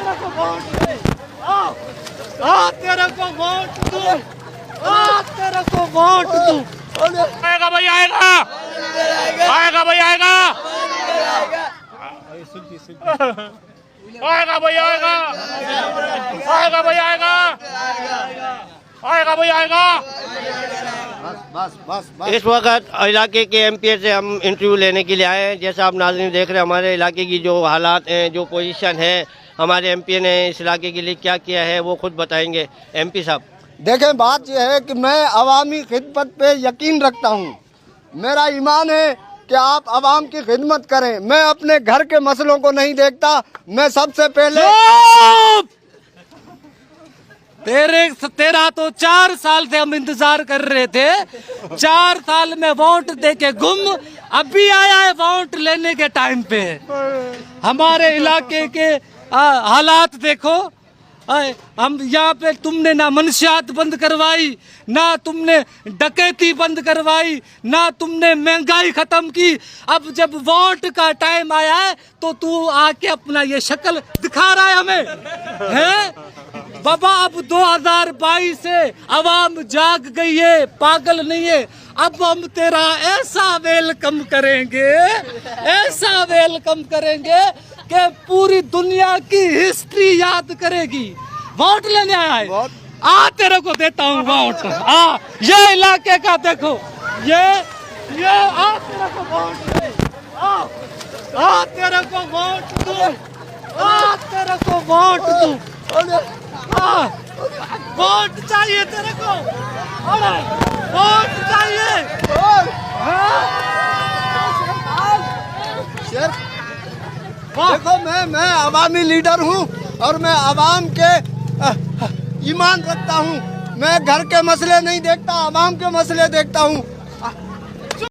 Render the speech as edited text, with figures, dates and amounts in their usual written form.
तेरे को वोट दूं, तेरे को वोट दूं, तेरे को वोट दूं। आएगा भाई, आएगा आएगा भाई, आएगा आएगा भाई, आएगा आएगा भाई, आएगा आएगा भाई, आएगा। बस इस वक्त इलाके के एमपी से हम इंटरव्यू लेने के लिए आए हैं। जैसा आप नाज़रीन देख रहे हैं, हमारे इलाके की जो हालात हैं, जो पोजीशन है, हमारे एमपी ने इस इलाके के लिए क्या किया है वो खुद बताएंगे। एमपी साहब देखें, बात यह है कि मैं अवामी खिदमत पे यकीन रखता हूँ। मेरा ईमान है कि आप अवाम की खिदमत करें। मैं अपने घर के मसलों को नहीं देखता। मैं सबसे पहले तेरा तो 4 साल से हम इंतजार कर रहे थे। 4 साल में वोट दे के गुम, अभी आया है वोट लेने के टाइम पे। हमारे इलाके के हालात देखो। हम यहाँ पे तुमने ना मंशियात बंद करवाई, ना तुमने डकैती बंद करवाई, ना तुमने महंगाई खत्म की। अब जब वोट का टाइम आया है तो तू आके अपना ये शक्ल दिखा रहा है हमें, हैं? बाबा अब 2022 से अवाम जाग गई है, पागल नहीं है। अब हम तेरा ऐसा वेलकम करेंगे, ऐसा वेलकम करेंगे कि पूरी दुनिया की हिस्ट्री याद करेगी। वोट लेने आया है, तेरे को देता हूँ वोट। ये इलाके का देखो, ये तेरे को वोट दे, तेरे को वोट दूं, तेरे को वोट दूं। वोट चाहिए तेरे को, वोट चाहिए। देखो, मैं अवामी लीडर हूँ और मैं अवाम के ईमान रखता हूँ। मैं घर के मसले नहीं देखता, अवाम के मसले देखता हूँ।